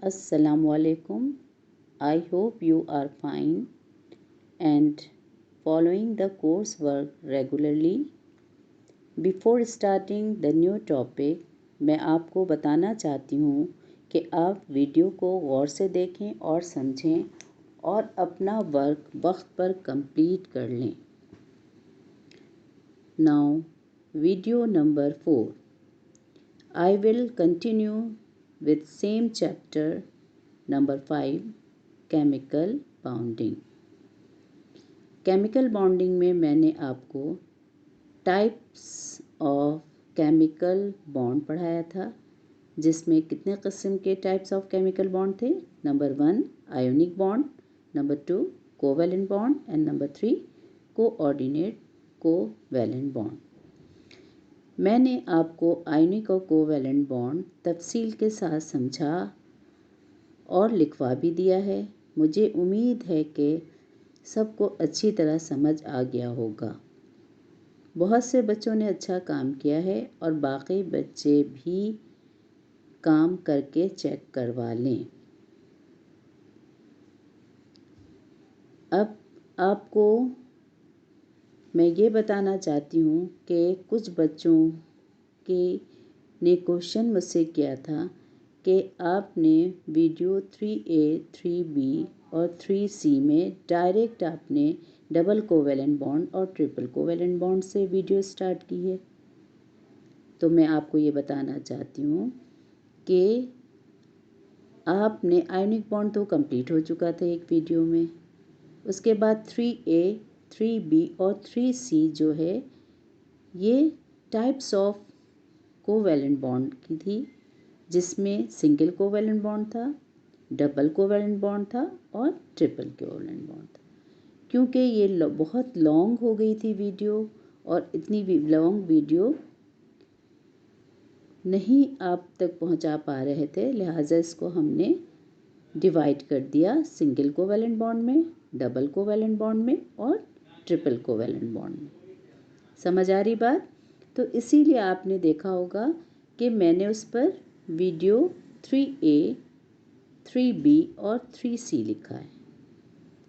Assalamualaikum. I hope you are fine and following the coursework regularly. Before starting the new topic, मैं आपको बताना चाहती हूँ कि आप वीडियो को गौर से देखें और समझें और अपना वर्क वक्त पर कंप्लीट कर लें। Now, video number 4. I will continue with same chapter number 5, chemical bonding. Chemical bonding में मैंने आपको टाइप्स ऑफ केमिकल बॉन्ड पढ़ाया था, जिसमें कितने किस्म के टाइप्स ऑफ केमिकल बॉन्ड थे। Number 1 ionic bond, number 2 covalent bond and number 3 coordinate covalent bond. मैंने आपको आयोनिक और कोवैलेंट बॉन्ड तफसील के साथ समझा और लिखवा भी दिया है। मुझे उम्मीद है कि सबको अच्छी तरह समझ आ गया होगा। बहुत से बच्चों ने अच्छा काम किया है और बाकी बच्चे भी काम करके चेक करवा लें। अब आपको मैं ये बताना चाहती हूँ कि कुछ बच्चों के ने क्वेश्चन मुझसे किया था कि आपने वीडियो 3A, 3B और 3C में डायरेक्ट आपने डबल कोवैलेंट बॉन्ड और ट्रिपल कोवैलेंट बॉन्ड से वीडियो स्टार्ट की है। तो मैं आपको ये बताना चाहती हूँ कि आपने आयोनिक बॉन्ड तो कंप्लीट हो चुका था एक वीडियो में। उसके बाद 3A, 3B और 3C जो है ये टाइप्स ऑफ कोवैलेंट बॉन्ड की थी, जिसमें सिंगल कोवैलेंट बॉन्ड था, डबल कोवैलेंट बॉन्ड था और ट्रिपल कोवैलेंट बॉन्ड था। क्योंकि ये बहुत लॉन्ग हो गई थी वीडियो और इतनी लॉन्ग वीडियो नहीं आप तक पहुंचा पा रहे थे, लिहाजा इसको हमने डिवाइड कर दिया सिंगल कोवैलेंट बॉन्ड में, डबल कोवैलेंट बॉन्ड में और ट्रिपल कोवैलेंट बॉन्ड में। समझ आ रही बात? तो इसीलिए आपने देखा होगा कि मैंने उस पर वीडियो 3A, 3B और 3C लिखा है।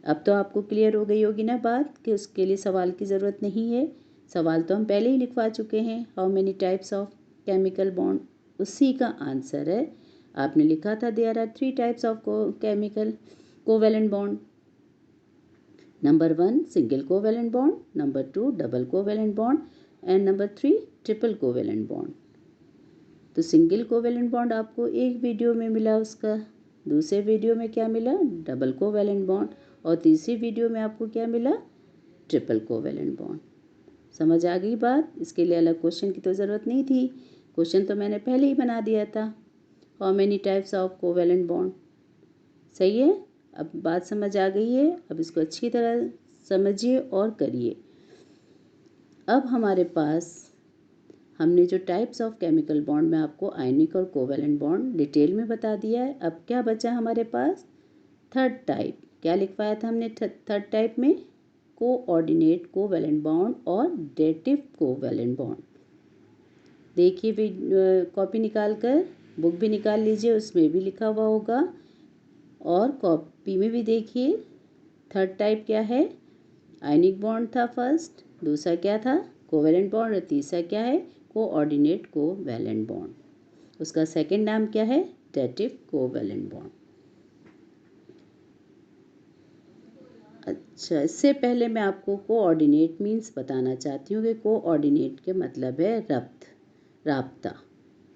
अब तो आपको क्लियर हो गई होगी ना बात कि उसके लिए सवाल की ज़रूरत नहीं है। सवाल तो हम पहले ही लिखवा चुके हैं, how many types of chemical bond, उसी का आंसर है। आपने लिखा था there are 3 types of chemical covalent bond. Number 1 single covalent bond, number 2 double covalent bond and number 3 triple covalent bond. तो सिंगल कोवैलेंट बॉन्ड आपको एक वीडियो में मिला, उसका दूसरे वीडियो में क्या मिला, डबल कोवैलेंट बॉन्ड, और तीसरी वीडियो में आपको क्या मिला, ट्रिपल कोवैलेंट बॉन्ड। समझ आ गई बात? इसके लिए अलग क्वेश्चन की तो ज़रूरत नहीं थी, क्वेश्चन तो मैंने पहले ही बना दिया था, how many types of covalent bond. सही है? अब बात समझ आ गई है। अब इसको अच्छी तरह समझिए और करिए। अब हमारे पास हमने जो टाइप्स ऑफ केमिकल बॉन्ड में आपको आयनिक और कोवैलेंट बॉन्ड डिटेल में बता दिया है। अब क्या बचा हमारे पास, थर्ड टाइप। क्या लिखवाया था हमने थर्ड टाइप में, कोऑर्डिनेट कोवैलेंट बॉन्ड और डेटिव कोवैलेंट बॉन्ड। देखिए कॉपी निकाल कर, बुक भी निकाल लीजिए, उसमें भी लिखा हुआ होगा, और कॉपी में भी देखिए। थर्ड टाइप क्या है, आयनिक बॉन्ड था फर्स्ट, दूसरा क्या था कोवैलेंट बॉन्ड, और तीसरा क्या है कोऑर्डिनेट कोवैलेंट बॉन्ड। उसका सेकंड नाम क्या है, डेटिव कोवैलेंट बॉन्ड। अच्छा, इससे पहले मैं आपको कोऑर्डिनेट मीन्स बताना चाहती हूँ कि कोऑर्डिनेट के मतलब है रब्त, राब्ता,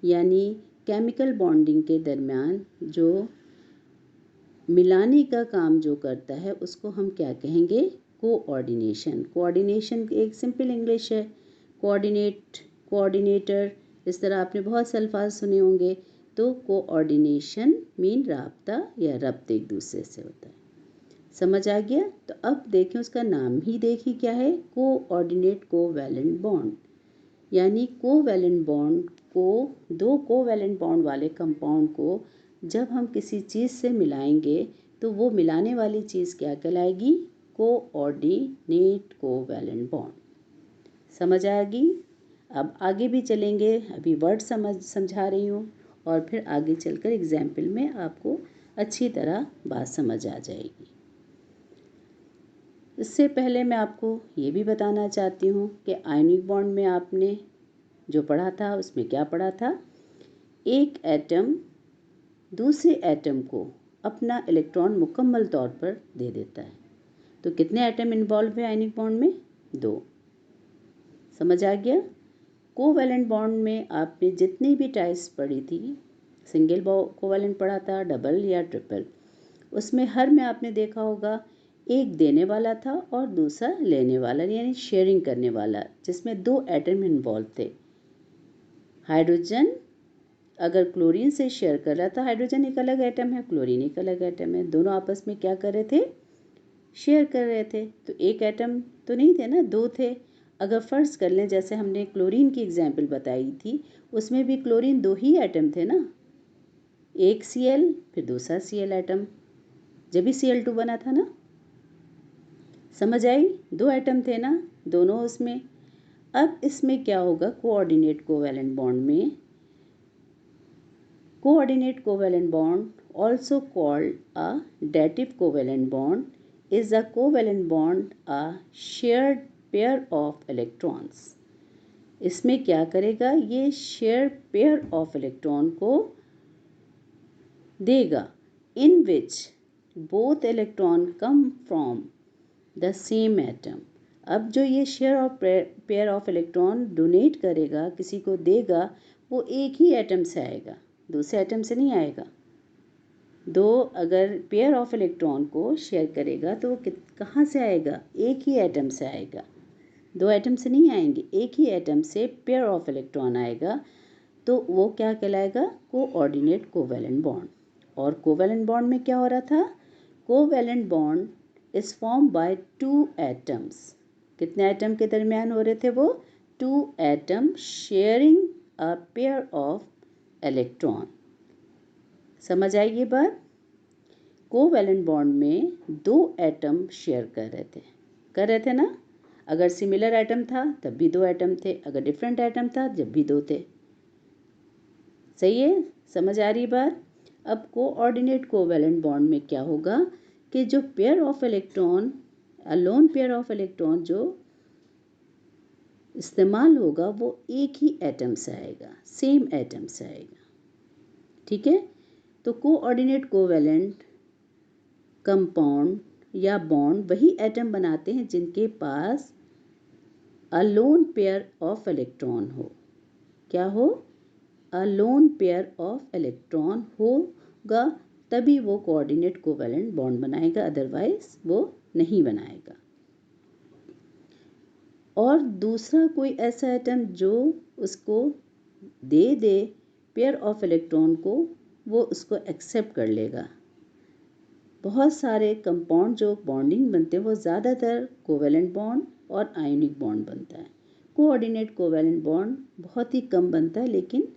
यानी केमिकल बॉन्डिंग के दरमियान जो मिलाने का काम जो करता है उसको हम क्या कहेंगे, कोऑर्डिनेशन। कोऑर्डिनेशन एक सिंपल इंग्लिश है, कोऑर्डिनेट, कोऑर्डिनेटर, इस तरह आपने बहुत से अल्फाज सुने होंगे। तो कोऑर्डिनेशन मीन राब्ता या रब्त एक दूसरे से होता है। समझ आ गया? तो अब देखें, उसका नाम ही देखिए क्या है, कोऑर्डिनेट कोवैलेंट बॉन्ड, यानी कोवैलेंट बॉन्ड को, दो कोवैलेंट बॉन्ड वाले कंपाउंड को जब हम किसी चीज़ से मिलाएंगे तो वो मिलाने वाली चीज़ क्या कहलाएगी, कोऑर्डिनेट कोवैलेंट बॉन्ड। समझ आएगी? अब आगे भी चलेंगे, अभी वर्ड समझा रही हूँ। और फिर आगे चलकर एग्जाम्पल में आपको अच्छी तरह बात समझ आ जाएगी। इससे पहले मैं आपको ये भी बताना चाहती हूँ कि आयनिक बॉन्ड में आपने जो पढ़ा था उसमें क्या पढ़ा था, एक एटम दूसरे एटम को अपना इलेक्ट्रॉन मुकम्मल तौर पर दे देता है। तो कितने एटम इन्वॉल्व है आयनिक बॉन्ड में? 2। समझ आ गया? कोवैलेंट बॉन्ड में आपने जितनी भी टाइप्स पढ़ी थी, सिंगल कोवैलेंट पढ़ा था, डबल या ट्रिपल, उसमें हर में आपने देखा होगा एक देने वाला था और दूसरा लेने वाला, यानी शेयरिंग करने वाला, जिसमें 2 एटम इन्वॉल्व थे। हाइड्रोजन अगर क्लोरीन से शेयर कर रहा था, हाइड्रोजन एक अलग एटम है, क्लोरीन एक अलग एटम है, दोनों आपस में क्या कर रहे थे? शेयर कर रहे थे। तो एक एटम तो नहीं थे ना, 2 थे। अगर फ़र्ज़ कर लें जैसे हमने क्लोरीन की एग्जाम्पल बताई थी, उसमें भी क्लोरीन 2 ही एटम थे ना, एक Cl फिर दूसरा Cl एटम, जब भी Cl2 बना था ना। समझ आई? 2 एटम थे ना दोनों उसमें। अब इसमें क्या होगा, कोऑर्डिनेट कोवैलेंट बॉन्ड में, coordinate covalent bond also called a dative covalent bond is a covalent bond a shared pair of electrons। इसमें क्या करेगा, ये शेयर पेयर ऑफ इलेक्ट्रॉन को देगा, in which both electron come from the same atom. अब जो ये share of pair of electron donate करेगा, किसी को देगा, वो एक ही एटम से आएगा, दूसरे एटम से नहीं आएगा। दो अगर पेयर ऑफ इलेक्ट्रॉन को शेयर करेगा तो वो कहाँ से आएगा? एक ही एटम से आएगा, 2 एटम से नहीं आएंगे, एक ही एटम से पेयर ऑफ इलेक्ट्रॉन आएगा। तो वो क्या कहलाएगा? Coordinate covalent bond. और कोवैलेंट बॉन्ड में क्या हो रहा था? Covalent bond is form by 2 atoms. कितने एटम के दरमियान हो रहे थे वो? 2 atom sharing a pair of electron. समझ आई ये बात? कोवैलेंट बॉन्ड में 2 एटम शेयर कर रहे थे ना। अगर सिमिलर एटम था तब भी 2 एटम थे, अगर डिफरेंट एटम था जब भी 2 थे। सही है? समझ आ रही बात? अब कोऑर्डिनेट कोवैलेंट बॉन्ड में क्या होगा कि जो pair of electron, alone pair of electron जो इस्तेमाल होगा वो एक ही एटम से आएगा, सेम एटम से आएगा। ठीक है? तो कोऑर्डिनेट कोवैलेंट कंपाउंड या बॉन्ड वही एटम बनाते हैं जिनके पास अलोन पेयर ऑफ इलेक्ट्रॉन हो। क्या हो? अलोन पेयर ऑफ इलेक्ट्रॉन होगा, तभी वो कोऑर्डिनेट कोवैलेंट बॉन्ड बनाएगा, अदरवाइज वो नहीं बनाएगा। और दूसरा कोई ऐसा एटम जो उसको दे पेयर ऑफ इलेक्ट्रॉन को, वो उसको एक्सेप्ट कर लेगा। बहुत सारे कंपाउंड जो बॉन्डिंग बनते हैं वो ज़्यादातर कोवैलेंट बॉन्ड और आयोनिक बॉन्ड बनता है। कोऑर्डिनेट कोवैलेंट बॉन्ड बहुत ही कम बनता है, लेकिन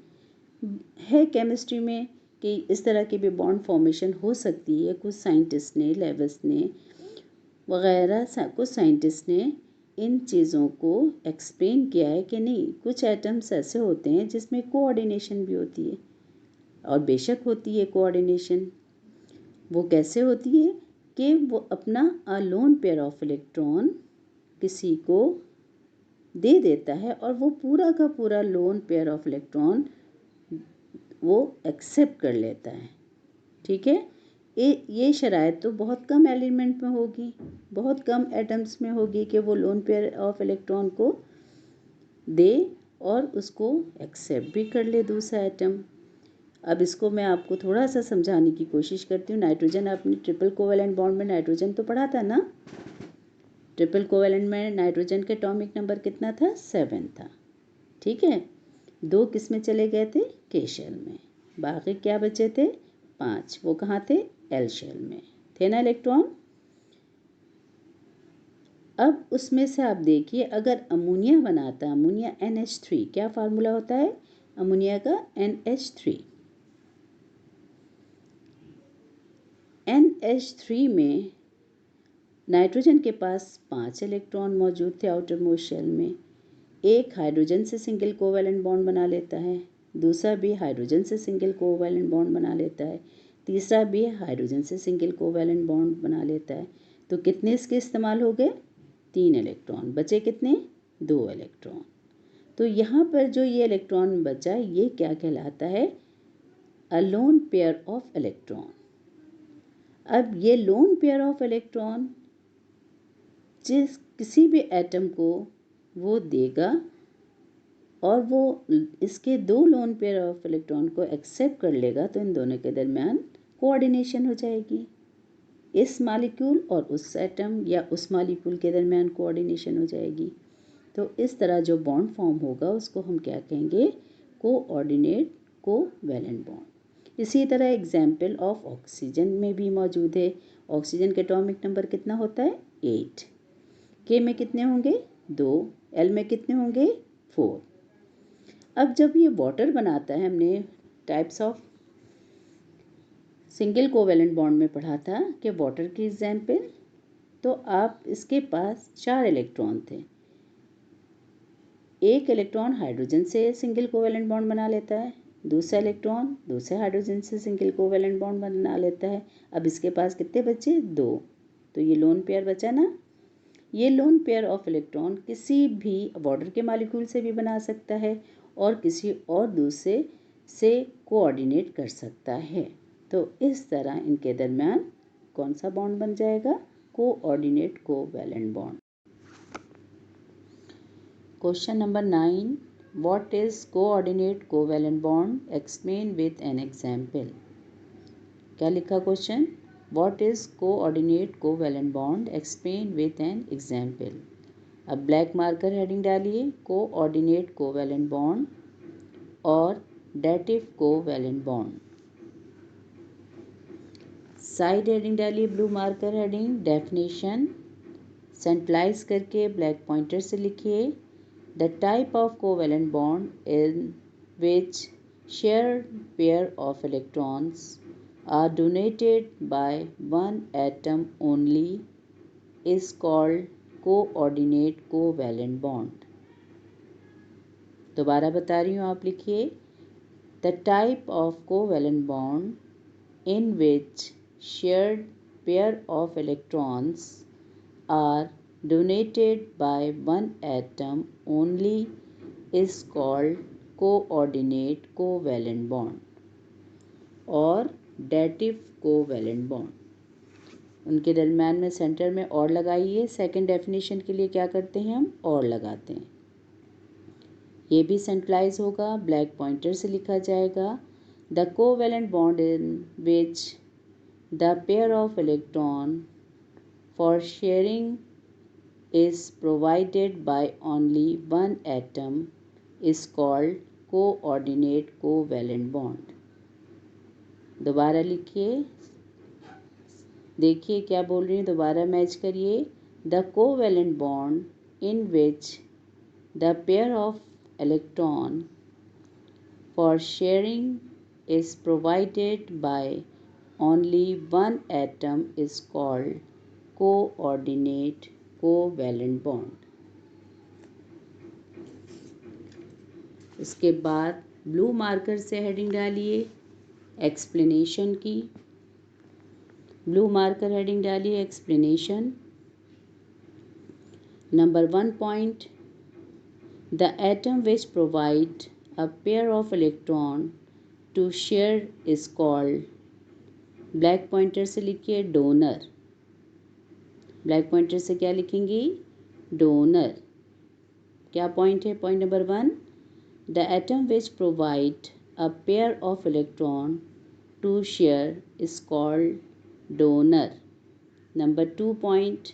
है केमिस्ट्री में कि इस तरह की भी बॉन्ड फॉर्मेशन हो सकती है। कुछ साइंटिस्ट ने, लेविस ने वगैरह कुछ साइंटिस्ट ने इन चीज़ों को एक्सप्लेन किया है कि नहीं, कुछ एटम्स ऐसे होते हैं जिसमें कोऑर्डिनेशन भी होती है, और बेशक होती है कोऑर्डिनेशन। वो कैसे होती है कि वो अपना अलोन पेयर ऑफ इलेक्ट्रॉन किसी को दे देता है और वो पूरा का पूरा लोन पेयर ऑफ इलेक्ट्रॉन वो एक्सेप्ट कर लेता है। ठीक है? ये शराइत तो बहुत कम एलिमेंट में होगी, बहुत कम एटम्स में होगी कि वो लोन पेयर ऑफ इलेक्ट्रॉन को दे और उसको एक्सेप्ट भी कर ले दूसरा एटम। अब इसको मैं आपको थोड़ा सा समझाने की कोशिश करती हूँ। नाइट्रोजन, आपने ट्रिपल कोवैलेंट बॉन्ड में नाइट्रोजन तो पढ़ा था ना। ट्रिपल कोवैलेंट में नाइट्रोजन के एटॉमिक नंबर कितना था? 7 था। ठीक है? 2 किस में चले गए थे? के शेल में। बाकी क्या बचे थे? 5। वो कहाँ थे? एल शेल में थे ना इलेक्ट्रॉन। अब उसमें से आप देखिए, अगर अमोनिया बनाता, अमोनिया NH3, क्या फार्मूला होता है अमोनिया का? NH3। NH3 में नाइट्रोजन के पास 5 इलेक्ट्रॉन मौजूद थे आउटर मोस्ट शेल में। एक हाइड्रोजन से सिंगल कोवैलेंट बॉन्ड बना लेता है, दूसरा भी हाइड्रोजन से सिंगल कोवैलेंट बॉन्ड बना लेता है, तीसरा भी हाइड्रोजन से सिंगल कोवैलेंट बॉन्ड बना लेता है। तो कितने इसके इस्तेमाल हो गए? 3 इलेक्ट्रॉन। बचे कितने? 2 इलेक्ट्रॉन। तो यहाँ पर जो ये इलेक्ट्रॉन बचा ये क्या कहलाता है? अ लोन पेयर ऑफ इलेक्ट्रॉन। अब ये लोन पेयर ऑफ इलेक्ट्रॉन जिस किसी भी एटम को वो देगा और वो इसके 2 लोन पेयर ऑफ इलेक्ट्रॉन को एक्सेप्ट कर लेगा तो इन दोनों के दरमियान कोऑर्डिनेशन हो जाएगी। इस मॉलिक्यूल और उस एटम या उस मॉलिक्यूल के दरमियान कोऑर्डिनेशन हो जाएगी। तो इस तरह जो बॉन्ड फॉर्म होगा उसको हम क्या कहेंगे? Coordinate covalent bond. इसी तरह एग्जाम्पल ऑफ ऑक्सीजन में भी मौजूद है। ऑक्सीजन के एटॉमिक नंबर कितना होता है? 8। के में कितने होंगे? 2। एल में कितने होंगे? 4। अब जब ये वाटर बनाता है, हमने types of single covalent bond में पढ़ा था कि वाटर की एग्जाम्पल, तो आप इसके पास 4 इलेक्ट्रॉन थे। एक इलेक्ट्रॉन हाइड्रोजन से सिंगल कोवैलेंट बॉन्ड बना लेता है, दूसरा इलेक्ट्रॉन दूसरे हाइड्रोजन से सिंगल कोवैलेंट बॉन्ड बना लेता है। अब इसके पास कितने बचे? 2। तो ये लोन पेयर बचा ना। ये लोन पेयर ऑफ इलेक्ट्रॉन किसी भी वाटर के मॉलिक्यूल से भी बना सकता है और किसी और दूसरे से कोऑर्डिनेट कर सकता है। तो इस तरह इनके दरमियान कौन सा बॉन्ड बन जाएगा? Coordinate covalent bond. Question number 9, what is coordinate covalent bond? Explain with an example. क्या लिखा question? What is coordinate covalent bond? Explain with an example. अब ब्लैक मार्कर हेडिंग डालिए कोऑर्डिनेट कोवैलेंट बॉन्ड और dative covalent bond. Side heading डालिए blue marker heading definition. Centralise करके black pointer से लिखिए the type of covalent bond in which shared pair of electrons are donated by one atom only is called coordinate covalent bond. दोबारा बता रही हूँ, आप लिखिए the type of covalent bond in which shared pair of electrons are donated by one atom only is called coordinate covalent bond और dative covalent bond. उनके दरम्यान में सेंटर में और लगाइए। सेकंड डेफिनेशन के लिए क्या करते हैं हम? और लगाते हैं। ये भी सेंट्रलाइज होगा, ब्लैक पॉइंटर से लिखा जाएगा the covalent bond in which the pair of electron for sharing is provided by only one atom is called coordinate covalent bond. दोबारा लिखिए, देखिए क्या बोल रही हूँ, दोबारा मैच करिए the covalent bond in which the pair of electron for sharing is provided by only one atom is called coordinate covalent bond. इसके बाद ब्लू मार्कर से हेडिंग डालिए एक्सप्लेनेशन की। ब्लू मार्कर हेडिंग डालिए explanation. Number 1 point the atom which provide a pair of electron to share is called, black pointer से लिखिए donor. Black pointer से क्या लिखेंगी? डोनर। क्या पॉइंट है? Point number 1 the atom which provide a pair of electron to share is called donor. Number 2 point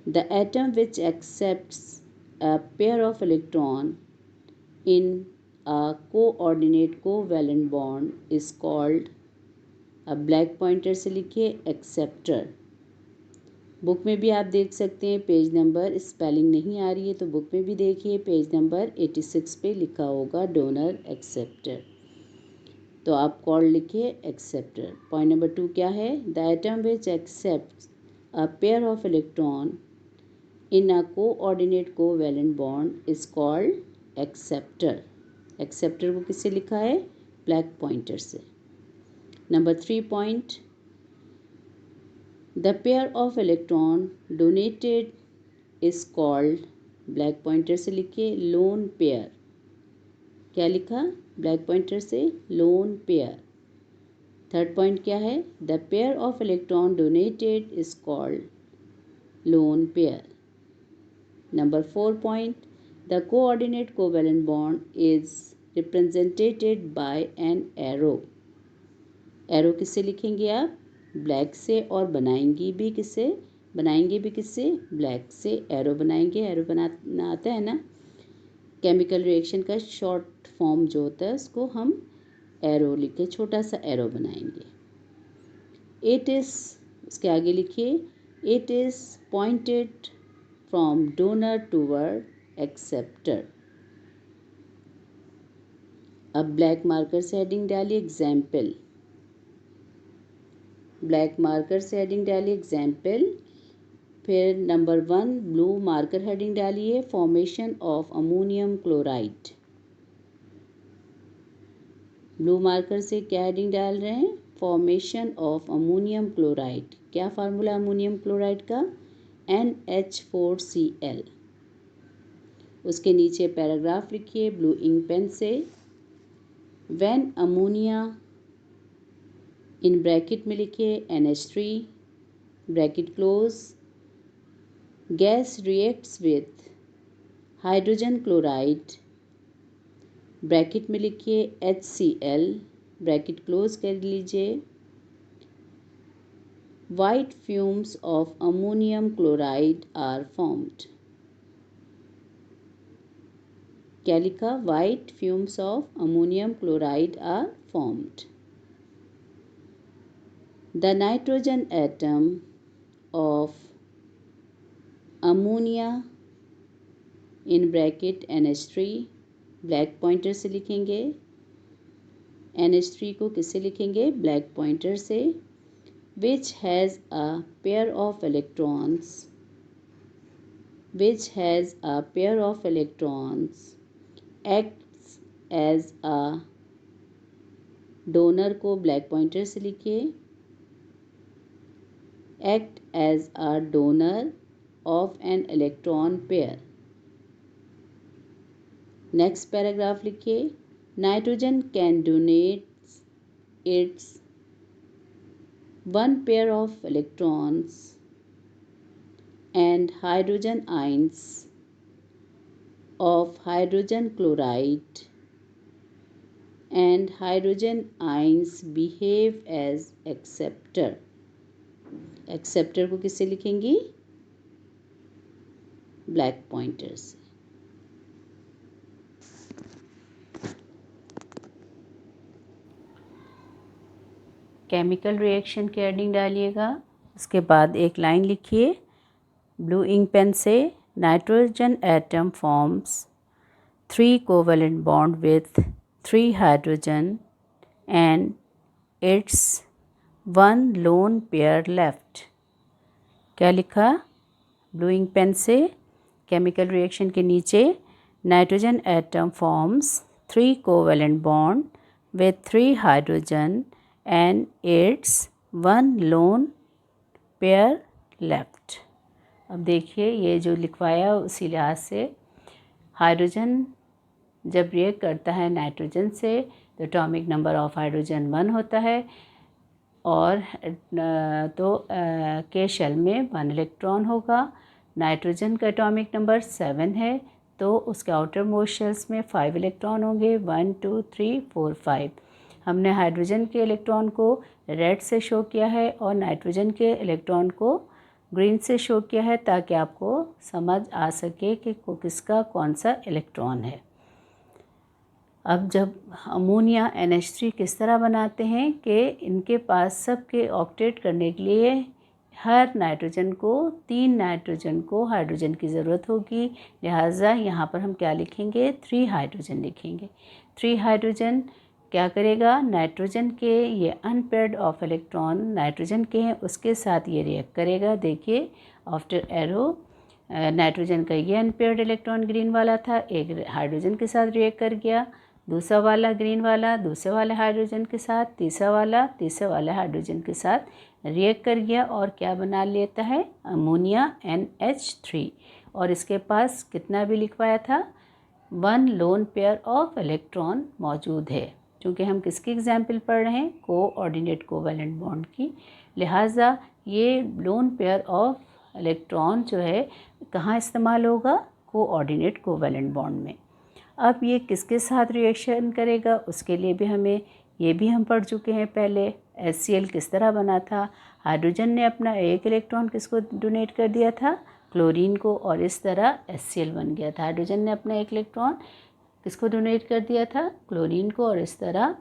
the atom which accepts a pair of electron in a coordinate covalent bond is called, अब black pointer से लिखिए acceptor. Book में भी आप देख सकते हैं, page number, spelling नहीं आ रही है तो बुक में भी देखिए, पेज नंबर 86 पे लिखा होगा डोनर एक्सेप्टर। तो आप कॉल्ड लिखिए एक्सेप्टर। पॉइंट नंबर 2 क्या है? The atom which accept a pair of electron in a coordinate covalent bond is called acceptor. Acceptor को किससे लिखा है? ब्लैक पॉइंटर से। Number 3 point, the pair of electron donated is called, black pointer से लिखिए lone pair. क्या लिखा? Black pointer से लोन पेयर। थर्ड पॉइंट क्या है? The pair of electron donated is called lone pair. Number 4 point, the coordinate covalent bond is represented by an arrow. Arrow किससे लिखेंगे आप? ब्लैक से, और बनाएंगे भी किससे? ब्लैक से एरो बनाएंगे। एरो बनाना आता है ना? केमिकल रिएक्शन का शॉर्ट फॉर्म जो होता है उसको हम एरो लिखे, छोटा सा एरो बनाएंगे। इट इज़, उसके आगे लिखिए, it is pointed from donor toward acceptor. अब ब्लैक मार्कर से हेडिंग डालिए एग्जाम्पल। ब्लैक मार्कर से हेडिंग डालिए एग्जाम्पल। फिर नंबर 1 ब्लू मार्कर हेडिंग डालिए formation of ammonium chloride. Blue marker से क्या हेडिंग डाल रहे हैं? Formation of ammonium chloride. क्या फार्मूला अमोनियम क्लोराइड का? NH4Cl। उसके नीचे पैराग्राफ लिखिए ब्लू इंक पेन से, व्हेन अमोनिया, इन ब्रैकेट में लिखिए NH3 bracket close, gas reacts with hydrogen chloride, bracket में लिखिए HCl ब्रैकेट क्लोज कर लीजिए, white fumes of ammonium chloride are formed. क्या लिखा? White fumes of ammonium chloride are formed. The nitrogen atom of ammonia in bracket NH3 black pointer से लिखेंगे। NH3 को किससे लिखेंगे? ब्लैक पॉइंटर से। which has a pair of electrons, acts as a donor को black pointer से लिखिए, act as a donor of an electron pair। Next paragraph लिखिए, nitrogen can donate its one pair of electrons and hydrogen ions of hydrogen chloride, and hydrogen ions behave as acceptor। Acceptor को किससे लिखेंगी? Black pointer से। Chemical reaction के heading डालिएगा। उसके बाद एक line लिखिए ब्लू इंक पेन से, nitrogen atom forms 3 covalent bond with 3 hydrogen and it's 1 lone pair left. क्या लिखा? ब्लू इंक पेन से केमिकल रिएक्शन के नीचे, nitrogen atom forms 3 covalent bond with 3 hydrogen and it's 1 lone pair left. अब देखिए ये जो लिखवाया उसी लिहाज से, हाइड्रोजन जब रिएक्ट करता है नाइट्रोजन से तो एटॉमिक नंबर ऑफ हाइड्रोजन 1 होता है, और तो के शेल में 1 इलेक्ट्रॉन होगा। नाइट्रोजन का एटॉमिक नंबर 7 है तो उसके आउटर मोस्ट शेल्स में 5 इलेक्ट्रॉन होंगे, 1 2 3 4 5। हमने हाइड्रोजन के इलेक्ट्रॉन को रेड से शो किया है और नाइट्रोजन के इलेक्ट्रॉन को ग्रीन से शो किया है ताकि आपको समझ आ सके कि किसका कौन सा इलेक्ट्रॉन है। अब जब अमोनिया NH3 किस तरह बनाते हैं कि इनके पास सबके ऑक्टेट करने के लिए हर नाइट्रोजन को 3 नाइट्रोजन को हाइड्रोजन की ज़रूरत होगी, लिहाजा यहाँ पर हम क्या लिखेंगे? 3 हाइड्रोजन लिखेंगे। 3 हाइड्रोजन क्या करेगा? नाइट्रोजन के ये अनपेयर्ड ऑफ इलेक्ट्रॉन नाइट्रोजन के हैं उसके साथ ये रिएक्ट करेगा। देखिए आफ्टर एरो नाइट्रोजन का ये अनपेयर्ड इलेक्ट्रॉन ग्रीन वाला था, एक हाइड्रोजन के साथ रिएक्ट कर गया, दूसरा वाला ग्रीन वाला दूसरे वाले हाइड्रोजन के साथ, तीसरा वाला तीसरे वाले हाइड्रोजन के साथ रिएक्ट कर गया और क्या बना लेता है, अमोनिया NH3। और इसके पास कितना भी लिखवाया था, 1 लोन पेयर ऑफ इलेक्ट्रॉन मौजूद है। क्योंकि हम किसकी एग्जाम्पल पढ़ रहे हैं, कोऑर्डिनेट कोवैलेंट बॉन्ड की, लिहाजा ये लोन पेयर ऑफ इलेक्ट्रॉन जो है कहाँ इस्तेमाल होगा, कोऑर्डिनेट कोवैलेंट बॉन्ड में। अब ये किसके साथ रिएक्शन करेगा, उसके लिए भी हमें ये भी हम पढ़ चुके हैं पहले। HCl किस तरह बना था, हाइड्रोजन ने अपना एक इलेक्ट्रॉन किसको डोनेट कर दिया था, क्लोरीन को, और इस तरह HCl बन गया था। हाइड्रोजन ने अपना एक इलेक्ट्रॉन किसको डोनेट कर दिया था, क्लोरीन को, और इस तरह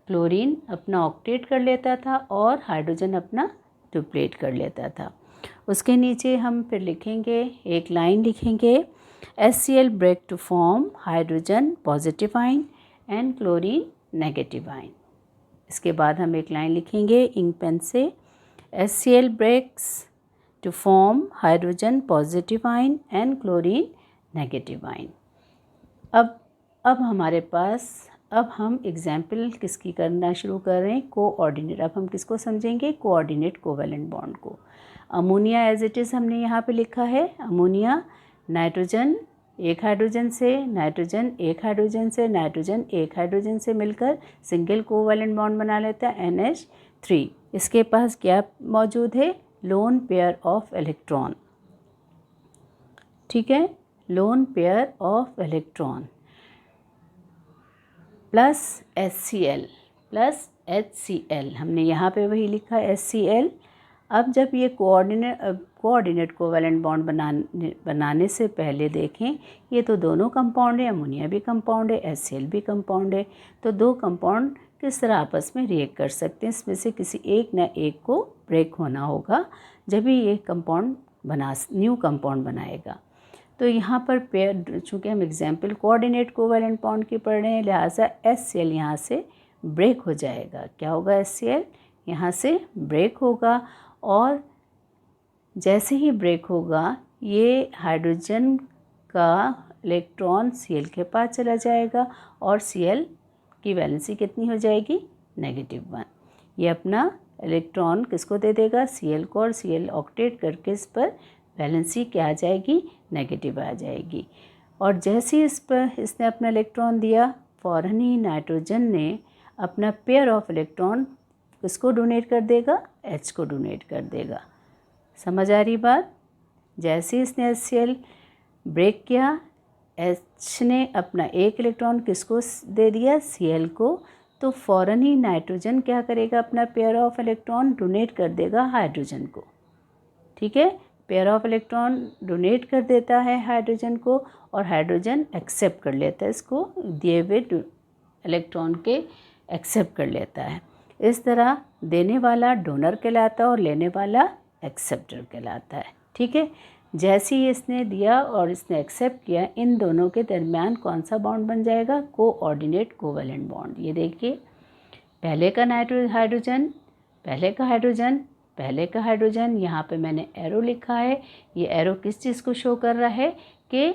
क्लोरीन अपना ऑक्टेट कर लेता था और हाइड्रोजन अपना डुप्लेट कर लेता था। उसके नीचे हम फिर लिखेंगे, एक लाइन लिखेंगे, HCl break to form hydrogen positive ion and chlorine negative ion. इसके बाद हम एक लाइन लिखेंगे इंक पेन से, HCl breaks to form hydrogen positive ion and chlorine negative ion. अब हमारे पास, अब हम एग्जाम्पल किसकी करना शुरू कर रहे हैं, कोऑर्डिनेट। अब हम किसको समझेंगे, कोऑर्डिनेट कोवैलेंट बॉन्ड को। अमोनिया एज इट इज़ हमने यहाँ पे लिखा है, अमोनिया नाइट्रोजन एक हाइड्रोजन से, नाइट्रोजन एक हाइड्रोजन से, नाइट्रोजन एक हाइड्रोजन से मिलकर सिंगल कोवैलेंट बॉन्ड बना लेता है NH3। इसके पास क्या मौजूद है, लोन पेयर ऑफ इलेक्ट्रॉन, ठीक है, lone pair of electron plus HCl, हमने यहाँ पे वही लिखा HCl। अब जब ये कोऑर्डिनेट कोवैलेंट बॉन्ड बनाने से पहले देखें, ये तो दोनों कंपाउंड है, अमोनिया भी कंपाउंड है, HCl भी कंपाउंड है, तो दो कंपाउंड किस तरह आपस में रिएक्ट कर सकते हैं, इसमें से किसी एक न एक को ब्रेक होना होगा, जब भी ये कंपाउंड न्यू कंपाउंड बनाएगा। तो यहाँ पर पेयर, चूँकि हम एग्जाम्पल कोऑर्डिनेट कोवैलेंट बॉन्ड की पढ़ रहे हैं, लिहाजा HCl यहाँ से ब्रेक हो जाएगा। क्या होगा, HCl यहाँ से ब्रेक होगा, और जैसे ही ब्रेक होगा ये हाइड्रोजन का इलेक्ट्रॉन Cl के पास चला जाएगा और Cl की वैलेंसी कितनी हो जाएगी, -1। ये अपना इलेक्ट्रॉन किसको दे देगा, Cl को, और Cl ऑक्टेट करके इस पर वैलेंसी क्या आ जाएगी, नेगेटिव आ जाएगी। और जैसे ही इस पर इसने अपना इलेक्ट्रॉन दिया, फ़ौरन ही नाइट्रोजन ने अपना पेयर ऑफ इलेक्ट्रॉन किसको डोनेट कर देगा, H को डोनेट कर देगा। समझ आ रही बात, जैसे इसने HCl ब्रेक किया, H ने अपना एक इलेक्ट्रॉन किसको दे दिया, Cl को, तो फ़ौरन ही नाइट्रोजन क्या करेगा, अपना पेयर ऑफ इलेक्ट्रॉन डोनेट कर देगा हाइड्रोजन को, ठीक है, पेयर ऑफ इलेक्ट्रॉन डोनेट कर देता है हाइड्रोजन को, और हाइड्रोजन एक्सेप्ट कर लेता है, इसको दिए हुए इलेक्ट्रॉन के एक्सेप्ट कर लेता है। इस तरह देने वाला डोनर कहलाता है और लेने वाला एक्सेप्टर कहलाता है, ठीक है। जैसे ही इसने दिया और इसने एक्सेप्ट किया, इन दोनों के दरमियान कौन सा बॉन्ड बन जाएगा, कोऑर्डिनेट कोवैलेंट बॉन्ड। ये देखिए, पहले का हाइड्रोजन, पहले का हाइड्रोजन, यहाँ पे मैंने एरो लिखा है। ये एरो किस चीज़ को शो कर रहा है कि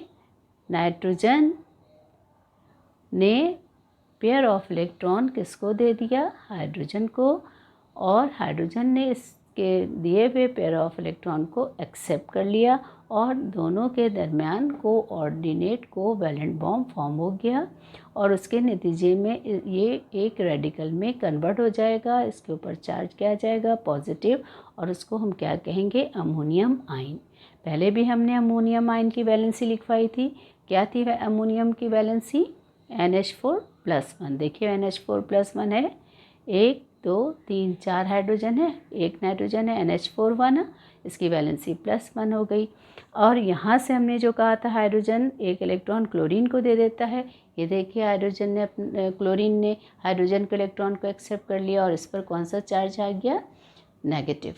नाइट्रोजन ने पेयर ऑफ इलेक्ट्रॉन किसको दे दिया, हाइड्रोजन को, और हाइड्रोजन ने इसके दिए हुए पेयर ऑफ इलेक्ट्रॉन को एक्सेप्ट कर लिया, और दोनों के दरमियान कोऑर्डिनेट कोवैलेंट बॉन्ड फॉर्म हो गया, और उसके नतीजे में ये एक रेडिकल में कन्वर्ट हो जाएगा। इसके ऊपर चार्ज किया जाएगा पॉजिटिव, और उसको हम क्या कहेंगे, अमोनियम आयन। पहले भी हमने अमोनियम आयन की वैलेंसी लिखवाई थी, क्या थी अमोनियम की वैलेंसी, NH4+1। देखिए NH4+1 है, 1 2 3 4 हाइड्रोजन है, एक नाइट्रोजन है, NH4 इसकी वैलेंसी +1 हो गई। और यहाँ से हमने जो कहा था, हाइड्रोजन एक इलेक्ट्रॉन क्लोरीन को दे देता है। ये देखिए, हाइड्रोजन ने क्लोरीन ने हाइड्रोजन के इलेक्ट्रॉन को एक्सेप्ट कर लिया, और इस पर कौन सा चार्ज आ गया, नेगेटिव।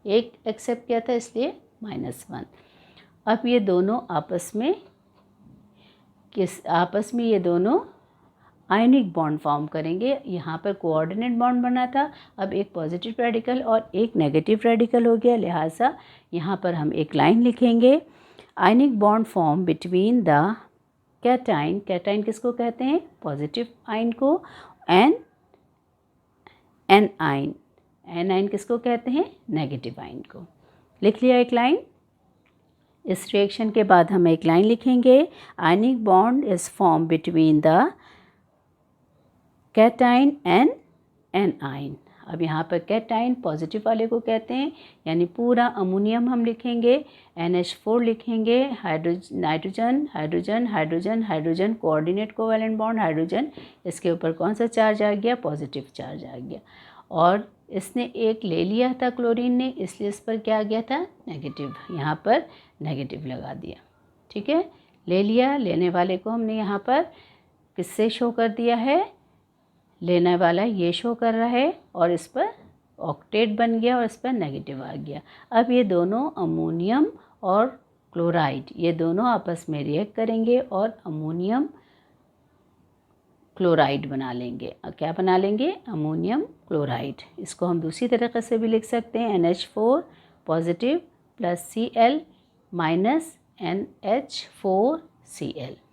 एक एक्सेप्ट किया था इसलिए -1। अब ये दोनों आपस में ये दोनों आयनिक बॉन्ड फॉर्म करेंगे। यहाँ पर कोऑर्डिनेट बॉन्ड बना था, अब एक पॉजिटिव रेडिकल और एक नेगेटिव रेडिकल हो गया, लिहाजा यहाँ पर हम एक लाइन लिखेंगे, ionic bond form between the cation, cation किसको कहते हैं? पॉजिटिव आयन को। एन एनाइन, एनाइन किसको कहते हैं? नेगेटिव आयन को। लिख लिया एक लाइन। इस रिएक्शन के बाद हम एक लाइन लिखेंगे, ionic bond is form between the cation and A9. अब यहाँ पर कैटाइन पॉजिटिव वाले को कहते हैं, यानी पूरा अमोनियम हम लिखेंगे, NH4 लिखेंगे, nitrogen hydrogen hydrogen hydrogen, coordinate covalent bond hydrogen, इसके ऊपर कौन सा चार्ज आ गया? पॉजिटिव चार्ज आ गया। और इसने एक ले लिया था क्लोरीन ने, इसलिए इस पर क्या आ गया था? नेगेटिव, यहाँ पर नेगेटिव लगा दिया। ठीक है, ले लिया, लेने वाले को हमने यहाँ पर किससे शो कर दिया है? लेने वाला ये शो कर रहा है और इस पर ऑक्टेट बन गया और इस पर नेगेटिव आ गया। अब ये दोनों अमोनियम और क्लोराइड, ये दोनों आपस में रिएक्ट करेंगे और अमोनियम क्लोराइड बना लेंगे। क्या बना लेंगे? Ammonium chloride. इसको हम दूसरी तरीके से भी लिख सकते हैं, NH4 positive plus Cl minus NH4Cl।